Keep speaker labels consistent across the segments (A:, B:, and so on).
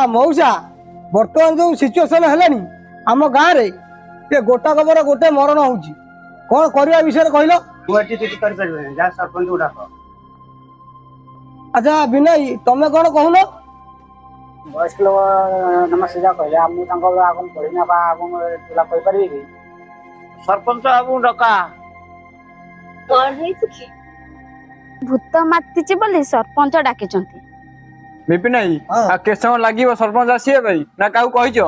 A: मौसा बर्तमान जो सिचुएसन है आम गाँव में गोटा खबर गोटे मरण हो कौन करने विषय कहल।
B: सरपंच को डाक।
A: अच्छा विनय तमें कौन कहून।
B: वयस्क लोक नमस्ते जा कहले आगम पढ़ी ना कही कि सरपंच बाबू डका
C: भूत मातिची बोली सरपंच डाकिचंती।
D: विपिन भाई के समय लगे सरपंच आसीबे भाई ना काऊ कहिछ।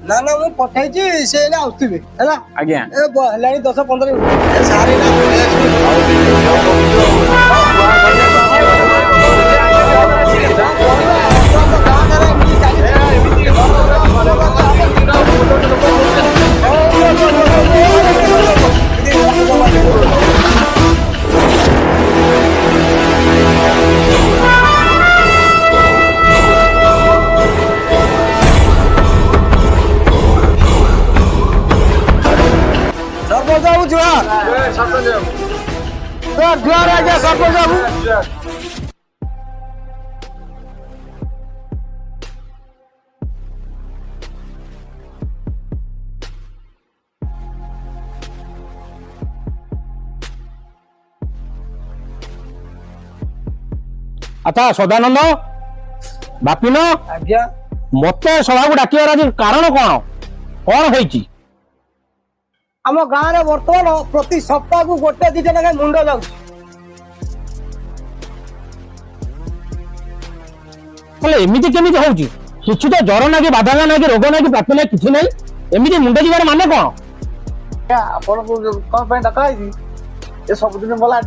A: ना ना मु पठाई से आसुवे है
D: आज्ञा
A: 10-15 मिनट सारे सरपंच बाबू जुआर आज्ञा सरपंच बाबू।
E: अच्छा सदानंद बापिन
A: आज्ञा
E: मत सभा को डाकिबार आज कारण कौन कौन होईची।
A: आम गाँव में बर्तमान प्रति सप्ताह को गोटे दिटा ना मुंड जाऊँ
E: एमती केमी होची किसी तो ज्वर ना कि बाधा ना कि रोग ना कि प्राप्ति ना किसी ना एमती मुंड जीवार माने कौन।
B: आपन को कौन डका ये सब दिन बोला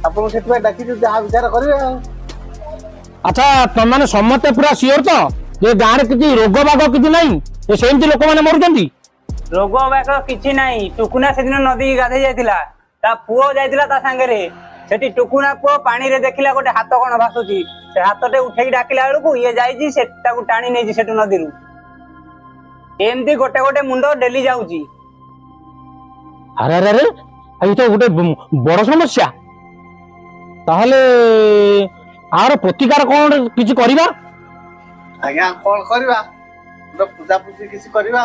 B: आपन से डाकी जहाँ विचार करेंगे।
E: अच्छा तुम मैंने समस्ते पूरा सियोर तो ये गाँव में किसी रोग बाग किसी ना सेमती लोक मैंने मरुंट
F: रोग बाक किछि नाही। टुकुना से दिन नदी गाधे जाइतिला ता पुओ जाइतिला ता संगे सेठी टुकुना पुओ पानी रे देखिला गोटे हाथ कोन भासुची से हाथटे उठेई डाकिला बेलकु ये जाइजी सेटाकू टाणी नेजी सेटु नदी रु एमती गोटे गोटे मुंड डेली जाउची।
E: अरे अरे अरे ये तो गोटे बड़ समस्या ताहले आर प्रतिकार कौन किछि करिबा।
B: आज्ञा कौन करवा पूजा पूजी किसी करवा।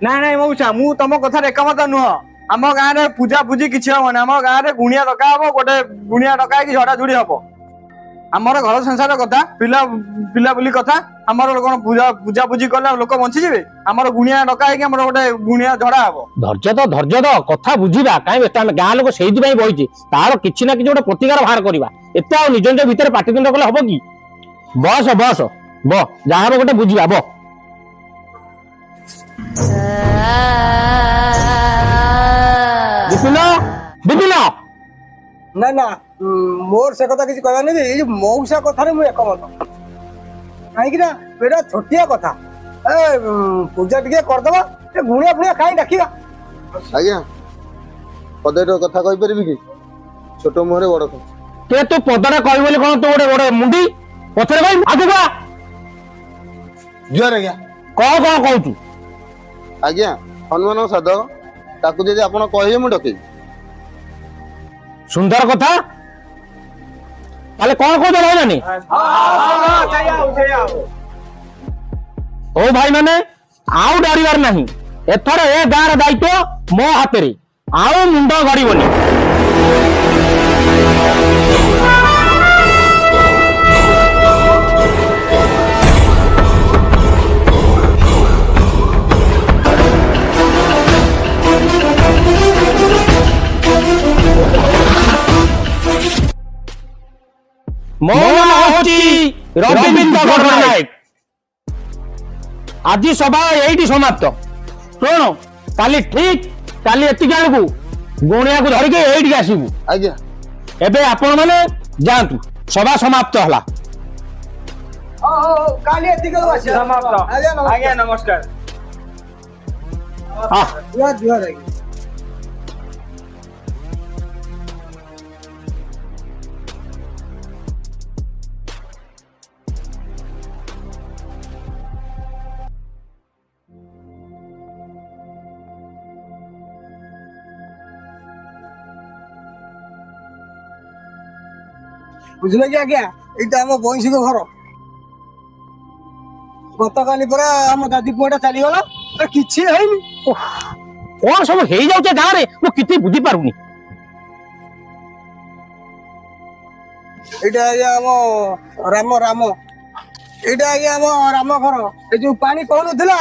D: ना ना मौसा मु तुम कथा एकमत नुह आम गाँव में पूजा पूजी किसी हम आम गाँव में गुणिया डका हम गोटे गुणिया डका झड़ा झुड़ी हम आमर घर संसार कथा पिला पिला बुली कथा आमर कौन पूजा पूजा पूजी कले लोक बंचीजे आमर गुणिया डका है गोटे गुणिया झड़ा हम।
E: धैर्य द कथा बुझीबा कहीं गाँ लोक से बही तार किसी ना कि गोटे प्रतिकार बाहर करवा एत निज निज भितर पाटितुंड कले हम कि बस बस ब जहाँ गोटे बुझीबा ब विपिन विपिन
A: ना ना मोर से कथा किसी कहवा नहीं ये मौसा कथा मुझे एकमत कहीं बेटा छोटिया कथा पूजा टे करदे गुणिया फुणिया कहीं डाकिया।
B: आज्ञा पदे कथा कही पारि कि छोट मुहरे बड़
E: ते तू पदटा कह कौन तू गोटे गोटे मुंडी पथर कह आगे बा
B: जुआर आज्ञा
E: कौन कौन कहू
B: आज्ञा हनुमान साधक ताकू जदि आपण कहिए मु डके
E: सुंदर कथा ताले कौन कौन भाई माने ओ भाई माने आउ डरिवार नहीं एथर ए गाँव दायित्व मो हाथ रे आउ मुंड गड़बनी। मो नाम होची रविंद्र गणनायक आज सभा यही समाप्त शुण काली ठीक काली एति को गुणिया को धरिके एठी आसीबू।
B: आज्ञा
E: एबे आपण माने जांतु सभा समाप्त हला।
A: काली
D: समाप्त आज्ञा नमस्कार।
A: जुआर जुआर आज्ञा। बुझल कि आज्ञा ये आम बईसी घर ଗତକାଲି ପରା ଆମ ଦାଦି ପୁଅଟା ଚାଲିଗଲା କିଛି ହେଇନି।
E: କଣ ସବୁ ହେଇଯାଉଛି ଗାଁରେ ମୁଁ କିଛି ବୁଝିପାରୁନି।
A: ଏଇଟା ଆଜ୍ଞା ଆମ ରାମ ଏଇଟା ଆଜ୍ଞା ଆମ ରାମ ଘର। ଏ ଯୋଉ ପାଣି କହୁନଥିଲା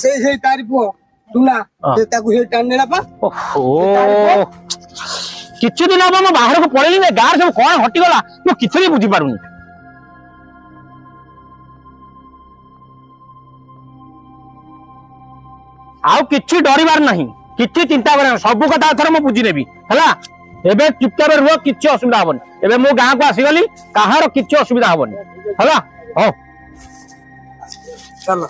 A: ସେଇ ତାରି ପୁଅ ଟୁନା ସେ ତାକୁ ସେଇ ଟାଣି ନେଲା ପା।
E: କିଛି ଦିନ ହବ ମୁଁ ବାହାରକୁ ପଳେଇଲି ଗାଁରେ ସବୁ କଣ ହଟିଗଲା ମୁଁ କିଛି ବି ବୁଝିପାରୁନି। ଆଉ କିଛି ଡରିବାର ନାହିଁ, କିଛି ଚିନ୍ତା କରିବାର ନାହିଁ, ସବୁ କଥା ଏଥର ମୁଁ ବୁଝିନେବି ହେଲା। ଏବେ ଚୁପଚାପ ରୁହ, କିଛି ଅସୁବିଧା ହବନି। ଏବେ ମୁଁ ଗାଁକୁ ଆସିଗଲି, କାହାର କିଛି ଅସୁବିଧା ହବନି ହେଲା। ହଉ
A: ଚାଲ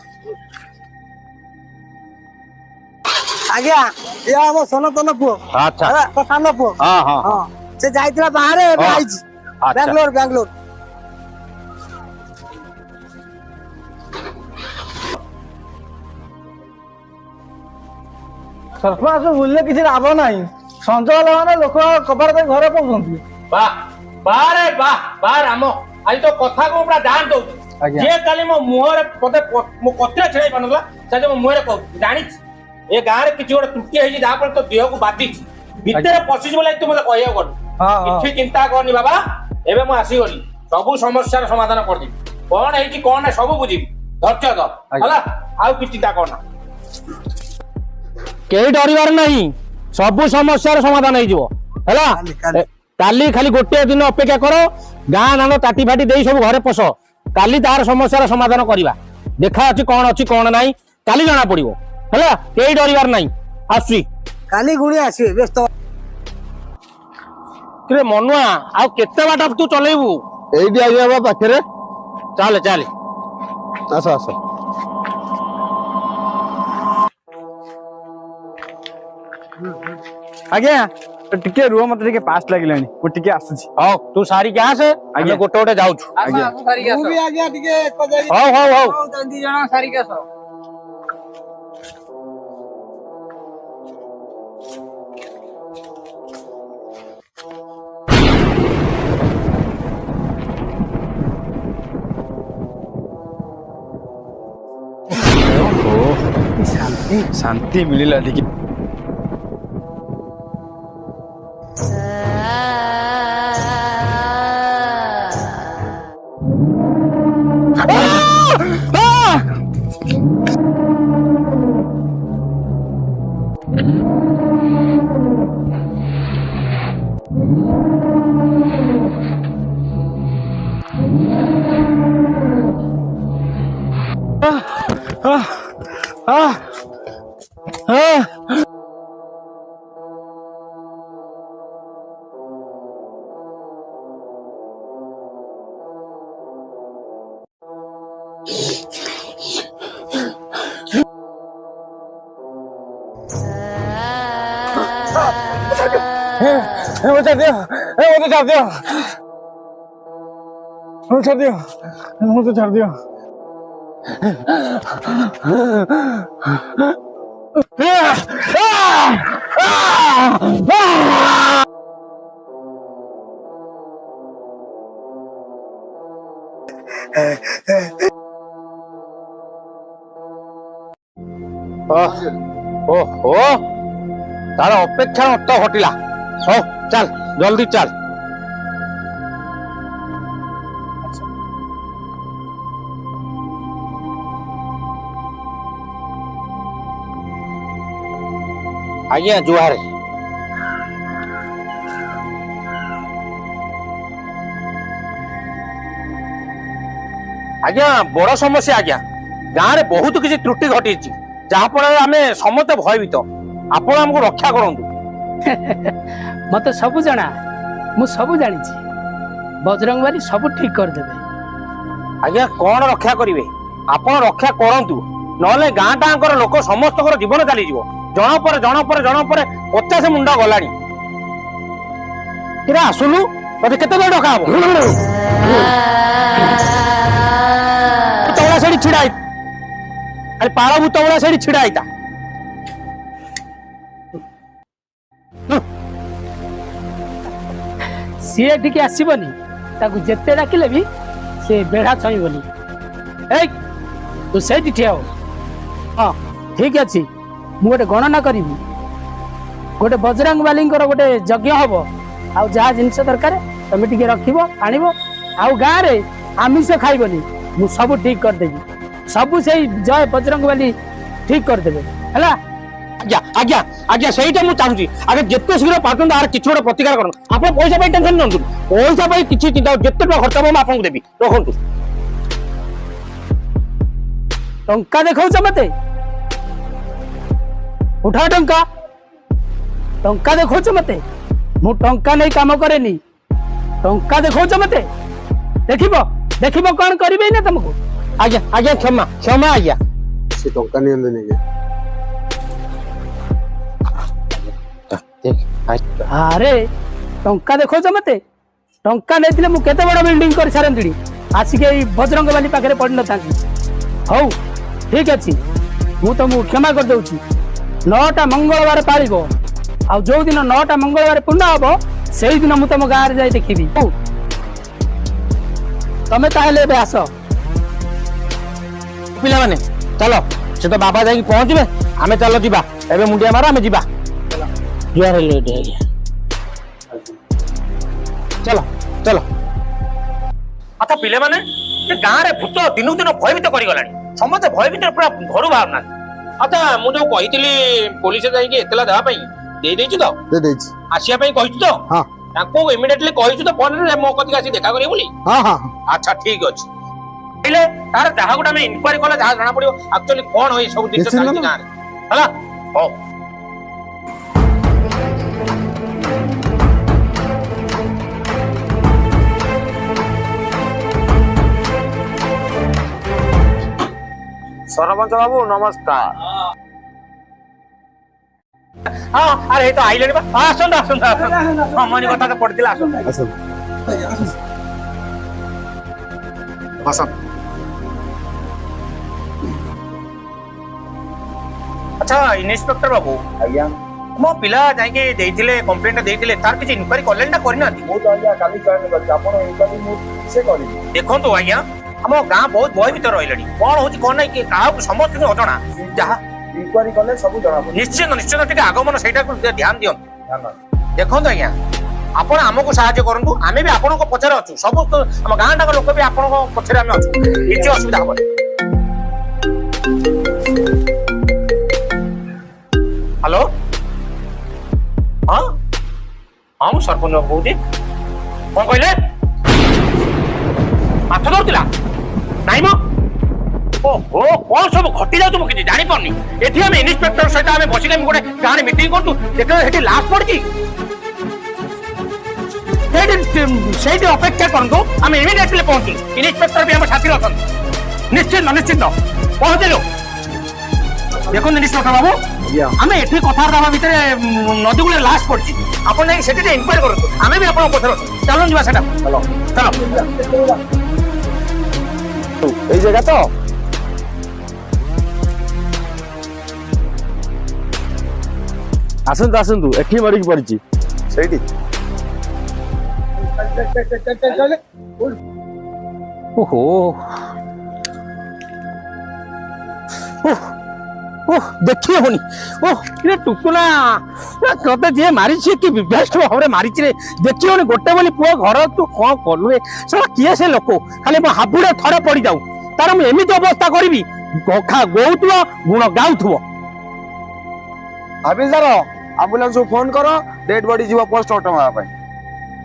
A: ଆଜ୍ଞା, ଏ ଆମ ସନାତନ ପୁଅ।
E: ଆଚ୍ଛା
A: ତ ସାନ ପୁଅ।
E: ହଁ ହଁ
A: ହଁ ସେ ଯାଇଥିଲା ବାହାରେ ଏବେ ଆଇଛି ବାଙ୍ଗାଲୋର।
D: ସରପଞ୍ଚ ବୁଲିଲେ କିଛି ଲାଭ ନାହିଁ। ସଞ୍ଜ ହେଲା ମାନେ ଲୋକ କବାଟ ଦେଇ ଘରେ ପଶୁଛନ୍ତି।
E: ବାହା ରାମ, ଆଜି ତ କଥାକୁ ପୁରା ଜାଣ ଦଉଛି। ଯିଏ କାଲି ମୋ ମୁହଁରେ ମୋ କତିରେ ଛିଡାଇ ପାରୁନଥିଲା ସେ ମୋ ମୁହଁରେ କହୁଛି ଜାଣିଛି ଏ ଗାଁରେ କିଛି ଗୋଟେ ତ୍ରୁଟି ହେଇଛି ଯାହାଫଳରେ ତୋ ଦେହକୁ ବାଧିଛି, ଭିତରେ ପଶିଛି ବୋଲି ତୁ ମତେ କହିବାକୁ ପଡୁ। କିଛି ଚିନ୍ତା କରନି ବାବା, ଏବେ ମୁଁ ଆସିଗଲି, ସବୁ ସମସ୍ୟାର ସମାଧାନ କରିଦେବି। କଣ ହେଇଛି କଣ ନାହିଁ ସବୁ ବୁଝିବି, ଧୈର୍ଯ୍ୟ ଧର ହେଲା। ଆଉ କିଛି ଚିନ୍ତା କରନା, କେହି ଡରିବାର ନାହିଁ, ସବୁ ସମସ୍ୟାର ସମାଧାନ ହେଇଯିବ ହେଲା। କାଲି ଖାଲି ଗୋଟିଏ ଦିନ ଅପେକ୍ଷା କର, ଗାଁ ଦାଣ୍ଡ ତାଟି ଫାଟି ଦେଇ ସବୁ ଘରେ ପଶ, କାଲି ତାର ସମସ୍ୟାର ସମାଧାନ କରିବା। ଦେଖା ଅଛି କଣ ନାହିଁ କାଲି ଜଣା ପଡିବ ହେଲା। କେହି ଡରିବାର ନାହିଁ, ଆସୁଛି
A: କାଲି ଗୁଣି ଆସିବେ ବ୍ୟସ୍ତ।
E: ମନୁଆ ଆଉ କେତେ ବାଟ ତୁ ଚଲେଇବୁ?
D: ଏଇଠି ଆଜ୍ଞା ପାଖରେ।
E: ଚାଲେ
D: ଆସ ଆସ। ଆଜ୍ଞା ଟିକେ ରୁହ, ମତେ ଟିକେ ପାସ୍ ଲାଗିଲାଣି, ମୁଁ ଟିକେ ଆସୁଛି।
E: ହଉ ତୁ ସାରିକି ଆସେ, ଆମେ ଗୋଟେ ଯାଉଛୁ।
A: ମୁଁ ବି ଆଜ୍ଞା ଟିକେ
E: ହଉ
F: ଦି ଜଣ ସାରିକି ଆସ।
D: ଶାନ୍ତି ମିଳିଲା ଟିକେ। मुझे छाड़ दिया।
E: ओहो तार अपेक्षा मत हटिला। हो चल जल्दी चल। आज्ञा जुहार। आज्ञा बड़ समस्या आज्ञा गाँव में बहुत किसी त्रुटि घटी जहाँफल आम समस्त भयभीत आपण आमको रक्षा करंतु।
G: मत सब जना मु सब जानी बजरंग बाली सब ठीक कर देबे।
E: आज्ञा कौन रक्षा करेंगे आपण रक्षा करंतु नले गाँ टाँकर लोक समस्त जीवन चली जन पर 50 मुंड गलानी। किरा आसुनु तते केते बेर डका हबो तवला सेठी छिड़ा अरे पारा भूतवला सेठी छिड़ा आइता।
G: सी एठिके आसीबनी ताकू जेते डाकिले भी से बेढ़ा छईबनी। ए तू ସେଇଠି ଠିଆ हो हाँ ठीक अच्छी ମୁଁ ଗୋଟେ ଗଣନା କରିବି ଗୋଟେ ବଜରଙ୍ଗ ବାଲିଙ୍କର ଗୋଟେ ଯଜ୍ଞ ହବ ଆଉ ଯାହା ଜିନିଷ ଦରକାର ତମେ ଟିକେ ରଖିବ ଆଣିବ ଆଉ ଗାଁରେ ଆମିଷ ଖାଇବନି ମୁଁ ସବୁ ଠିକ କରିଦେବି ସବୁ ସେଇ ଜୟ ବଜରଙ୍ଗ ବାଲି ଠିକ କରିଦେବେ ହେଲା
E: ଆଜ୍ଞା ଆଜ୍ଞା ଆଜ୍ଞା ସେଇଟା ମୁଁ ଚାହୁଁଛି ଆগে ଯେତେ ଶୀଘ୍ର ପାରୁଛନ୍ତି ଆର କିଛି ଗୋଟେ ପ୍ରତିକାର କରନ୍ତୁ ଆପଣ ପଇସା ପାଇଁ ଟେନସନ ନିଅନ୍ତୁ ପଇସା ପାଇଁ କିଛି ଚିନ୍ତା ଯେତେ ଟଙ୍କା ଖର୍ଚ୍ଚ ହବ ମୁଁ ଆପଣଙ୍କୁ ଦେବି ରଖନ୍ତୁ
G: ଟଙ୍କା ଦେଖାଉଛ ମତେ ଉଠା ଟଙ୍କା ଟଙ୍କା ଦେଖାଉଛ ମତେ ମୁଁ ଟଙ୍କା ନେଇ କାମ କରେନି ଟଙ୍କା ଦେଖାଉଛ ମତେ ଦେଖିବ ଦେଖିବ କଣ କରିବି ନା ତମକୁ
E: ଆଜ୍ଞା ଆଜ୍ଞା କ୍ଷମା କ୍ଷମା ଆଜ୍ଞା
H: ସେ ଟଙ୍କା ନିଅନ୍ତୁନି
G: ଆରେ ଟଙ୍କା ଦେଖାଉଛ ମତେ ଟଙ୍କା ନେଇଥିଲେ ମୁଁ କେତେ ବଡ ବିଲ୍ଡିଂ କରି ସାରନ୍ତିଣି ଆସିକି ଏଇ ବଜରଙ୍ଗ ବାଲି ପାଖରେ ପଡିନଥାନ୍ତି ହଉ ଠିକ ଅଛି ମୁଁ ତମକୁ କ୍ଷମା କରିଦଉଛି 9ଟା ମଙ୍ଗଳବାର ପାଳିବ ଆଉ ଯୋଉ ଦିନ 9ଟା ମଙ୍ଗଳବାର ପୂର୍ଣ୍ଣ ହବ ସେଇଦିନ ମୁଁ ତମ ଗାଁରେ ଯାଇ ଦେଖିବି ହଉ ତମେ ତାହେଲେ ଏବେ ଆସ
E: ପିଲାମାନେ ଚାଲ ସେ ତ ବାବା ଯାଇକି ପହଞ୍ଚିବେ ଆମେ ଚାଲ ଯିବା ଏବେ ମୁଣ୍ଡିଆ ମାର ଆମେ ଯିବା ଜୁହାର ହେଲେ ଆଜ୍ଞା ଚାଲ ଚାଲ ଆଚ୍ଛା ପିଲାମାନେ ଏ ଗାଁରେ ଭୂତ ଦିନକୁ ଦିନ ଭୟଭୀତ କରିଗଲାଣି ସମସ୍ତେ ଭୟ ଭିତରେ ପୁରା ଘରୁ ବାହାରୁନାହାନ୍ତି ଆଚ୍ଛା ମୁଁ ଯୋଉ କହିଥିଲି ପୋଲିସ ଯାଇକି ଏତଲା ଦେବା ପାଇଁ ଦେଇଦେଇଛୁ ତ
H: ଦେଇଛି
E: ଆସିବା ପାଇଁ କହିଛୁ ତ
H: ହଁ
E: ତାଙ୍କୁ ଇମିଡିଏଟଲି କହିଛୁ ତ ଫୋନରେ ମୋ କତିକି ଆସି ଦେଖା କରିବେ ବୋଲି
H: ହଁ ହଁ
E: ଆଚ୍ଛା ଠିକ ଅଛି କହିଲେ ତାର ଯାହା ଗୋଟେ ଆମେ ଇନକ୍ୱାରି କଲେ ଯାହା ଜଣା ପଡିବ ଆକ୍ଚୁଆଲି କଣ ଏଇ ସବୁ ଜିନିଷ
H: ନିଶ୍ଚିନ୍ତ
E: ଚାଲିଛି ଗାଁରେ ହେଲା ହଉ
H: ସରପଞ୍ଚ ବାବୁ ନମସ୍କାର
E: ହଁ ଆରେ ଏଇ ତ ଆଇଲେଣି ବା ଆସନ୍ତୁ ଆସନ୍ତୁ ଆସନ୍ତୁ ହଁ ମନି କଥା ତ ପଡିଥିଲା ଆସନ୍ତୁ
H: ଆସନ୍ତୁ
E: ଆଚ୍ଛା ଇନ୍ସପେକ୍ଟର ବାବୁ
H: ଆଜ୍ଞା
E: ମୋ ପିଲା ଯାଇକି ଦେଇଥିଲେ କମ୍ପ୍ଲେନଟା ଦେଇଥିଲେ ତାର କିଛି ଇନକ୍ୱାରି କଲେଣି ନା କରିନାହାନ୍ତି
H: ମୁଁ ତ ଆଜ୍ଞା କାଲି ଜଏନ୍ କରିଛି ଆପଣ ଏଇଟାକୁ ମୁଁ ସେ କରିବି
E: ଦେଖନ୍ତୁ ଆଜ୍ଞା ଆମ ଗାଁ ବହୁତ ଭୟ ଭିତରେ ରହିଲେଣି କଣ ହଉଛି କଣ ନାହିଁ କାହାକୁ ସମସ୍ତଙ୍କୁ ଅଜଣା ଯାହା
H: ଇନକ୍ୱାରି କଲେ ସବୁ ଜଣା ପଡିବ
E: ନିଶ୍ଚିନ୍ତ ନିଶ୍ଚିନ୍ତ ଟିକେ ଆଗମନ ସେଇଟାକୁ ଧ୍ୟାନ ଦିଅନ୍ତୁ ଦେଖନ୍ତୁ ଆଜ୍ଞା ଆପଣ ଆମକୁ ସାହାଯ୍ୟ କରନ୍ତୁ ଆମେ ବି ଆପଣଙ୍କ ପଛରେ ଅଛୁ ସବୁ ଆମ ଗାଁ ଟାଙ୍କ ଲୋକ ବି ଆପଣଙ୍କ ପଛରେ ଆମେ ଅଛୁ କିଛି ଅସୁବିଧା ହବନି ହ୍ୟାଲୋ ହଁ ହଁ ମୁଁ ସରପଞ୍ଚ ବାବୁ କହୁଛି କଣ କହିଲେ ମାଛ ଧରୁଥିଲା ନାଇଁ ମ ଓହୋ କଣ ସବୁ ଘଟି ଯାଉଛି ମୁଁ କିଛି ଜାଣିପାରୁନି ଏଠି ଆମେ ଇନ୍ସପେକ୍ଟର ସହିତ ଆମେ ବସିଲେ ଗୋଟେ ଗାଁରେ ମିଟିଂ କରୁଛୁ ଦେଖିଲେ ସେଠି ଲାଶ ପଡିଛି ସେଇଠି ଅପେକ୍ଷା କରନ୍ତୁ ଆମେ ଇମିଡିଏଟଲି ପହଞ୍ଚୁ ଇନ୍ସପେକ୍ଟର ବି ଆମ ସାଥିରେ ଅଛନ୍ତି ନିଶ୍ଚିନ୍ତ ନିଶ୍ଚିନ୍ତ ପହଞ୍ଚିଲୁ ଦେଖନ୍ତୁ ଇନ୍ସପେକ୍ଟର ବାବୁ ଆମେ ଏଠି କଥାବାର୍ତ୍ତା ହେବା ଭିତରେ ନଦୀ କୂଳରେ ଲାଶ ପଡିଛି ଆପଣ ଯାଇକି ସେଠି ଇନକ୍ୱାରି କରନ୍ତୁ ଆମେ ବି ଆପଣଙ୍କ ପଛରେ ଅଛୁ ଚାଲନ୍ତୁ ଯିବା ସେଟା ଚାଲ
H: ଏଇ ଜାଗା ତ ଆସନ୍ତୁ ଆସନ୍ତୁ ଏଠି ମରିକି ପଡିଛି ସେଇଠି
E: ଓହୋ ଦେଖି ହଉନି ଟୁକୁନା ତତେ ଯିଏ ମାରିଛି କି ବିଭ୍ରାଷ୍ଟ ଭାବରେ ମାରିଛି ରେ ଦେଖି ହଉନି ଗୋଟେ ବୋଲି ପୁଅ ଘର ତୁ କଣ କଲୁ ରେ ସେଟା କିଏ ସେ ଲୋକ ଖାଲି ମୋ ହାବୁଡେ ଥରେ ପଡିଯାଉ ତାର ମୁଁ ଏମିତି ଅବସ୍ଥା କରିବି ଗଉଥିବ ଗୁଣ ଗାଉଥିବ
H: ହାବିଲଦାର ଆମ୍ବୁଲାନ୍ସ ଫୋନ କର ଡେଡ୍ ବଡି ଯିବ ପୋଷ୍ଟମର୍ଟମ ହେବା ପାଇଁ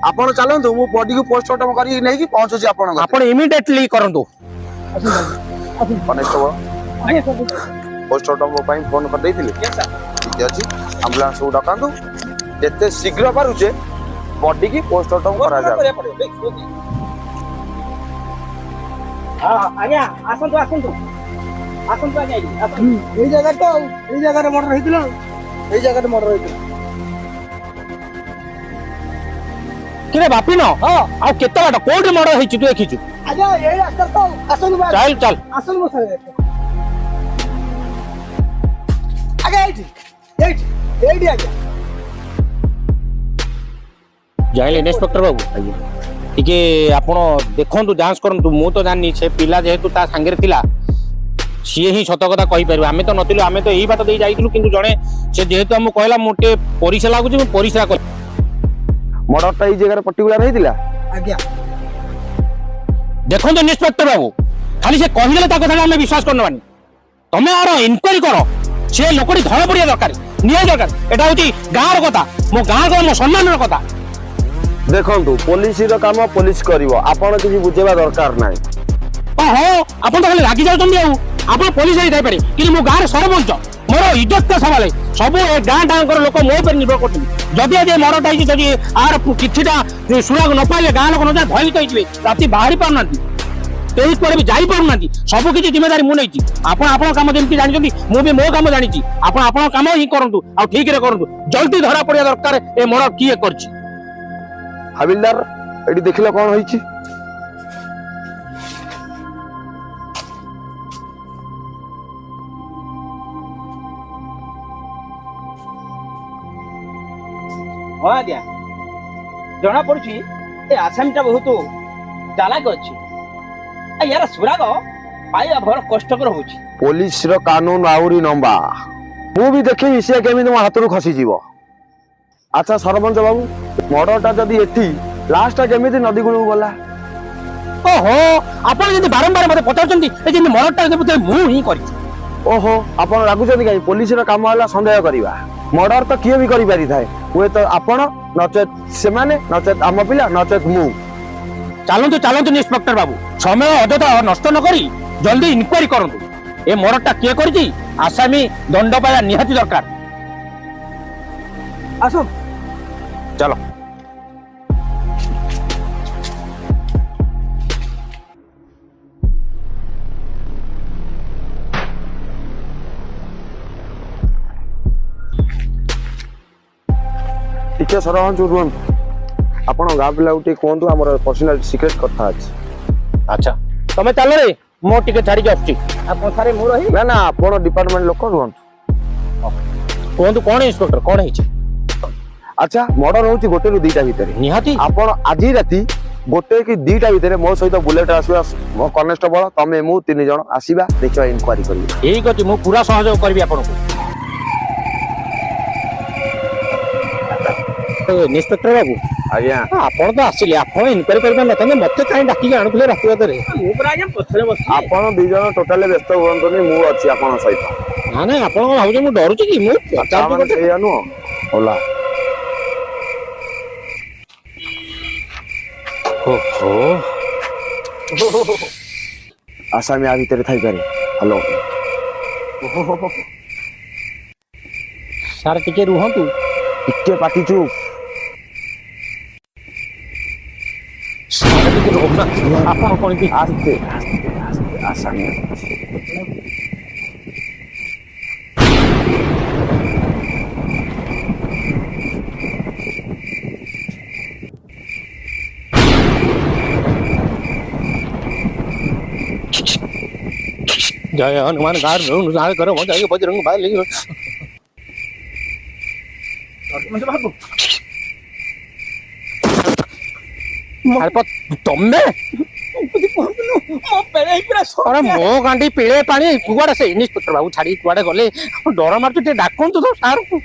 H: ଆପଣ ଚାଲନ୍ତୁ ମୁଁ ବଡିକୁ ପୋଷ୍ଟମର୍ଟମ କରିକି ନେଇକି ପହଞ୍ଚୁଛି ଆପଣଙ୍କ
E: ଆପଣ ଇମିଡିଏଟଲି କରନ୍ତୁ
H: ପୋଷ୍ଟମର୍ଟମ ପାଇଁ ଫୋନ କରିଦେଇଥିଲି ଠିକ ଅଛି ଆମ୍ବୁଲାନ୍ସକୁ ଡକାନ୍ତୁ ଯେତେ ଶୀଘ୍ର ପାରୁଛେ ବଡିକି ପୋଷ୍ଟମର୍ଟମ କରାଯାଉ
F: ଆଜ୍ଞା ଆସନ୍ତୁ ଆସନ୍ତୁ ଆସନ୍ତୁ ଆଜ୍ଞା
A: ଏଇ ଜାଗାରେ ତ ଆଉ ଏଇ ଜାଗାରେ ମର୍ଡର ହେଇଥିଲା ଆଉ ଏଇ ଜାଗାରେ ମର୍ଡର ହେଇଥିଲା
E: କିରେ ବାପିନ ଆଉ କେତେ ବାଟ କୋଉଠି ମର୍ଡର ହେଇଛି ତୁ ଦେଖିଛୁ
A: ଆଜ୍ଞା ଏଇ ରାସ୍ତାରେ ତ ଆସନ୍ତୁ
E: ଚାଲ ଚାଲ
A: ଆସନ୍ତୁ ମୋ ସାଙ୍ଗେ ଆଜ୍ଞା ଏଇଠି ଏଇଠି ଏଇଠି ଆଜ୍ଞା
E: ଜାଣିଲେ ଇନ୍ସପେକ୍ଟର ବାବୁ ଟିକେ ଆପଣ ଦେଖନ୍ତୁ ଯାଞ୍ଚ କରନ୍ତୁ ମୁଁ ତ ଜାଣିନି ସେ ପିଲା ଯେହେତୁ ତା ସାଙ୍ଗରେ ଥିଲା सी ही सत कथा कहि परिबो आमे तो नथिलु आमे तो एही बात देई जाइतिलु किंतु जणे से जेहेतु हमु कहला मोटे परिसा लागुची मु परिसा कर
H: मर्डरटा एई जगह पर्टिकुलर हेतिला
A: आज्ञा
E: देखो तो इंस्पेक्टर बाबू खाली से कहिले ता कथा हमें विश्वास करनबानी तमे आरो इंक्वायरी करो से लोकडी धरा पड़िया दरकार निया दरकार एटा होची गाँर कथा मो गाँ को मो सम्मान कथा
H: देखंतु पुलिस रो काम पुलिस करिवो आपण किछि बुझेबा दरकार नाही
E: ओहो आपण तो खाली रागी जाउछन आउ आपण पुलिस ही थाई पारे कि मो गाँर सरपंच मोर इज्जत का सवाल है सब ए गाँ टांकर लोक मो पर निर्भर करछन जदि आज मरटा होई जदि आर किछिटा सुराग न पाइले गाँ लोक न जा भयभीत होइतबे राती बाहरी पाउनांती तेज पर भी जाई पाउनांती सब किछि जिम्मेदारी मु नैछि आपण आपण काम जेमति जानिछथि मु भी मो काम जानिछि आपण आपण काम ही करंतु आ ठीक रे करंतु जल्दी धरा पड़िया दरकार ए मर किए करछि
H: हविलदार एडी देखिला कोन होईछि
F: हाँ आज्ञा जना पड़ी ए आसामीटा बहुत चालाक अच्छी यार सुराग पाइबा बड़ कष्टकर होची
H: पुलिस रो कानून आउरी नंबा मु भी देखि से केमी तुम हाथ रु खसी जीवो अच्छा सरपंच बाबू मर्डरटा जदी एठी लास्ट केमी नदी गुळ गला
E: ओहो आपण जदि बारंबार मते पचारचंती ए जे मरटा जे मु ही करी
H: ओहो आपण लागुचंदी काई पुलिस रो काम होला संदेह करिवा मर्डर तो किए भी करि पारि थाए हुए तो आपण नचेत सेमाने नचेत आम पिला नचेत मु
E: चलतु चलतु इंस्पेक्टर बाबू समय अଯଥା नष्ट न करी जल्दी इनक्वायरी करंतु ए मरटा किए करछि आसामी दंड पाया निहाती दरकार
A: आसो
E: चलो
H: टिके सरपंच रुहंतु आपण गाँ पिला उठी कहतु आम पर्सनाल सिक्रेट कथा अच्छे
E: अच्छा तमे चल रे मो टिके छाड़ी के आछि
F: आपण सारे मु रही
H: ना ना आपण डिपार्टमेंट लोक रुहंतु
E: कोंतु कोन इंस्पेक्टर कोन हिछि
H: अच्छा मर्डर होची गोटे रु दीटा भितर
E: निहाती
H: आपण आज राती गोटे कि दीटा भितर मो सहित बुलेट आसवा मो कनेस्टेबल तमे मु तीन जण आसीबा देखिबा इनक्वायरी करिबा
E: ठीक अछि मु पूरा सहयोग करबी आपण को इंस्पेक्टर बाबू
H: आज्ञा
E: आपण तो आसिले आपण इनक्वायरी करबा नथाने मते काई डाकी आनुले राती बादरे
F: मु पर आज्ञा पछरे बस
H: आपण दी जण टोटली व्यस्त हुअन्तुनी मु अछि आपण सहित
E: ना ना आपण भाउजे मु डरुची कि मु
H: पचार से अनु होला
E: ओहो
H: आसामी आ भीतर थाई पारे हेलो
E: सार टिके रुहंतु
H: टिके पाटी चुप
E: सार टिके रुहना आपण कोन की
H: आस्ते आस्ते आस्ते आसामी
E: जय हनुमान गार नुसार करो मो जाके बजरंग बाल ले
F: मुझे बाबू
E: मार पत तम्मे
F: मो पेरे पूरा
E: अरे मो गांडी पीले पानी कुआडा से इंस्पेक्टर बाबू छाड़ी कुआडा गले डर मारतु ते डाकोन तो सार को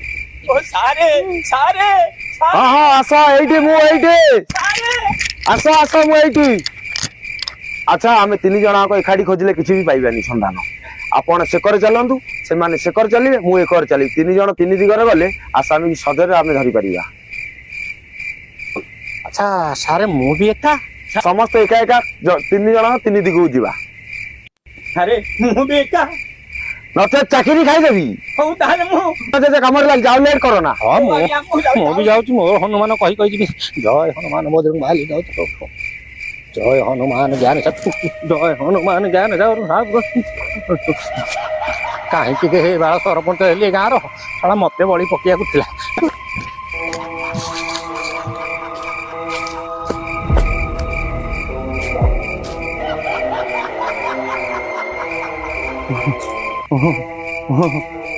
F: ओ सारे सारे
H: हां हां आसा एठी मु एठी आसा आसा मु एठी अच्छा आमे तीन जणा को एखाडी खोजले किछि भी पाइबानी संधान आपण सेकर चलंतु से माने सेकर चलिबे मु एकर चली तीन जण तीन दिगरे गले आसामी की सदरे आमे धरि परिबा
E: अच्छा सारे मु भी एका
H: समस्त एका एका तीन जण तीन दिगु जिबा
F: अरे मु भी एका
H: नते चाकरी खाइ देबी
F: हो ताले मु
H: जे कमर लाग जाउ लेट करो ना
E: हां मो भी जाउची मो हनुमान कहि कहि जी जय हनुमान बजरंग बाल जाउची तो जय हनुमान ज्ञान शक्ति जय हनुमान ज्ञान जाऊ कहीं के बाल सरपंच हेली गाँव रा मत बड़ी पकिया थिला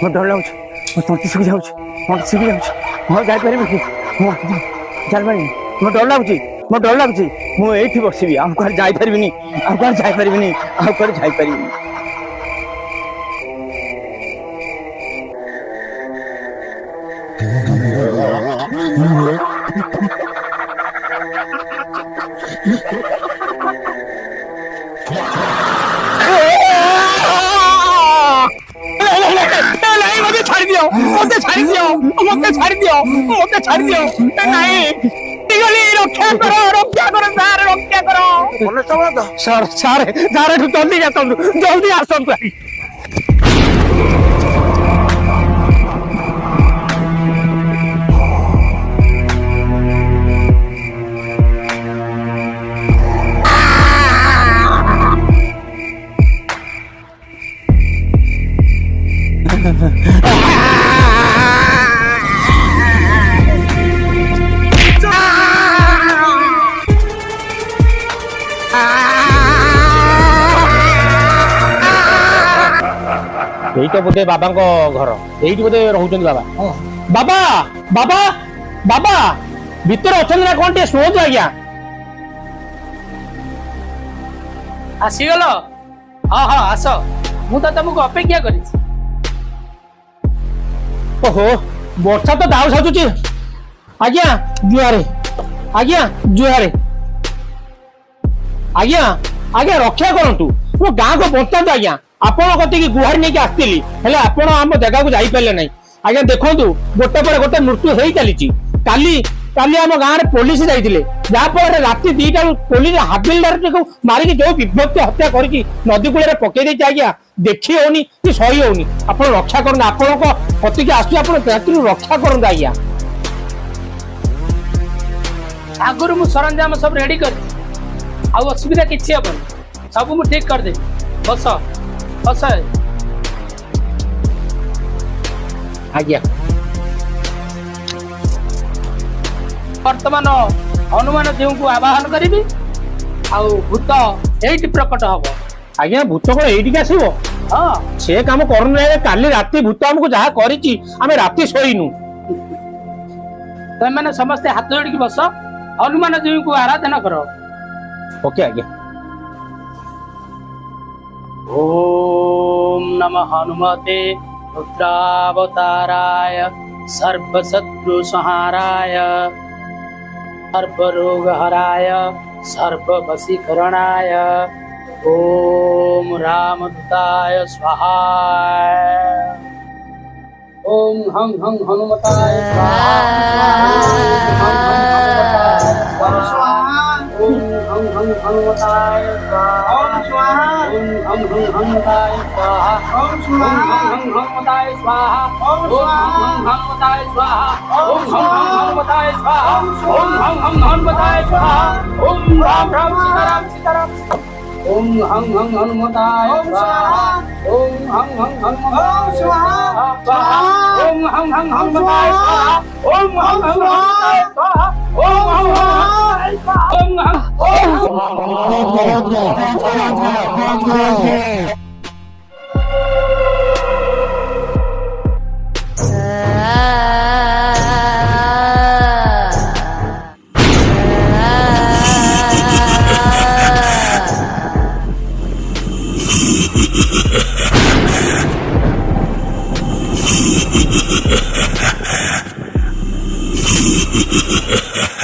F: डर लाଗୁଛି ମୋ ତଣ୍ଟି ଶୁଖି ଯାଉଛି ମୁଁ ଯାଇପାରିବି ମୁଁ ଜାଣିପାରିନି ମୋ ଡର ଲାଗୁଛି ମୁଁ ଏଇଠି ବସିବି ଆଉ କୁଆଡେ ଯାଇପାରିବିନି ଆଉ କୁଆଡେ ଯାଇପାରିବିନି
G: नहीं मुझे छाड़ दियो मुझे छाड़ दियो मुझे छाड़ दियो मुझे छाड़ दियो नहीं गली रक्षा करो सार रक्षा करो सर सर सारे जल्दी आसतु जल्दी आसतु
E: এইটা ବୋଧେ ବାବାଙ୍କ ଘର ଏଇଠି ବୋଧେ ରହୁଛନ୍ତି ବାବା ବାବା ବାବା ବାବା ଭିତରେ ଅଛନ୍ତି ନା କଣ ଟିକେ ଶୁଣନ୍ତୁ ଆଜ୍ଞା
G: ଆସିଗଲ ହଁ ହଁ ଆସ ମୁଁ ତ ତମକୁ ଅପେକ୍ଷା କରିଛି
E: ଓହୋ ବର୍ଷା ତ ଦାଉ ସାଜୁଛି ଆଜ୍ଞା ଜୁହାରେ ଆଜ୍ଞା ଜୁହାରେ ଆଜ୍ଞା ଆଜ୍ଞା ରକ୍ଷା କରନ୍ତୁ ମୋ ଗାଁକୁ ବଞ୍ଚାନ୍ତୁ ଆଜ୍ଞା ଆପଣ କତିକି ଗୁହାରି ନେଇକି ଆସିଥିଲି ହେଲେ ଆପଣ ଆମ ଜାଗାକୁ ଯାଇପାରିଲେ ନାହିଁ ଆଜ୍ଞା ଦେଖନ୍ତୁ ଗୋଟେ ପରେ ଗୋଟେ ମୃତ୍ୟୁ ହେଇ ଚାଲିଛି କାଲି କାଲି ଆମ ଗାଁରେ ପୋଲିସ ଯାଇଥିଲେ ଯାହା ଫଳରେ ରାତି 2ଟା ପୋଲିସ ହାବିଲଦାରକୁ ମାରିକି ଯୋଉ ବିଭକ୍ତି ହତ୍ୟା କରିକି ନଦୀ କୂଳରେ ପକେଇ ଦେଇଛି ଆଜ୍ଞା ଦେଖି ହଉନି କି ସହି ହଉନି ଆପଣ ରକ୍ଷା କରନ୍ତୁ ଆପଣଙ୍କ କତିକି ଆସୁଛି ଆପଣ ରାତିରୁ ରକ୍ଷା କରନ୍ତୁ ଆଜ୍ଞା
G: ଆଗରୁ ମୁଁ ସରଞ୍ଜାମ ସବୁ ରେଡି କରିଛି ଆଉ ଅସୁବିଧା କିଛି ହବନି ସବୁ ମୁଁ ଠିକ କରିଦେବି ବସ ବସ
E: ଆଜ୍ଞା
G: ବର୍ତ୍ତମାନ ହନୁମାନ ଦେଉଙ୍କୁ ଆବାହନ କରିବି ଆଉ ଭୂତ ଏଇଠି ପ୍ରକଟ ହବ
E: ଆଜ୍ଞା ଭୂତ କଣ ଏଇଠିକି ଆସିବ
G: ହଁ
E: ସେ କାମ କରୁନି କାଲି ରାତି ଭୂତ ଆମକୁ ଯାହା କରିଛି ଆମେ ରାତି ଶୋଇନୁ
G: ତମେମାନେ ସମସ୍ତେ ହାତ ଯୋଡ଼ିକି ବସ ହନୁମାନ ଦେଉଙ୍କୁ ଆରାଧନା କର
E: ଓକେ ଆଜ୍ଞା
G: ओम नमः हनुमते रुद्रावताराय सर्वशत्रु संहाराय सर्वरोगहराय सर्ववशीकरणाय ओम रामदूताय स्वाहा ओम हं हं हनुमताय स्वाहा ओम हं हं हनुमताय स्वाहा ओम हं हं हनुमताय स्वाहा ओम हं हं हनुमताय स्वाहा ओम हं हं हनुमताय स्वाहा ओम हं हं हनुमताय स्वाहा ओम हं हं हनुमताय स्वाहा ओम राम राम सीताराम ओम हं हं हनुमताय स्वाहा ओम हं हं हनुमताय स्वाहा ओम हं हं हनुमताय स्वाहा ओम हं हं हनुमताय स्वाहा ओम हं हं हनुमताय स्वाहा
I: Ha ha ha.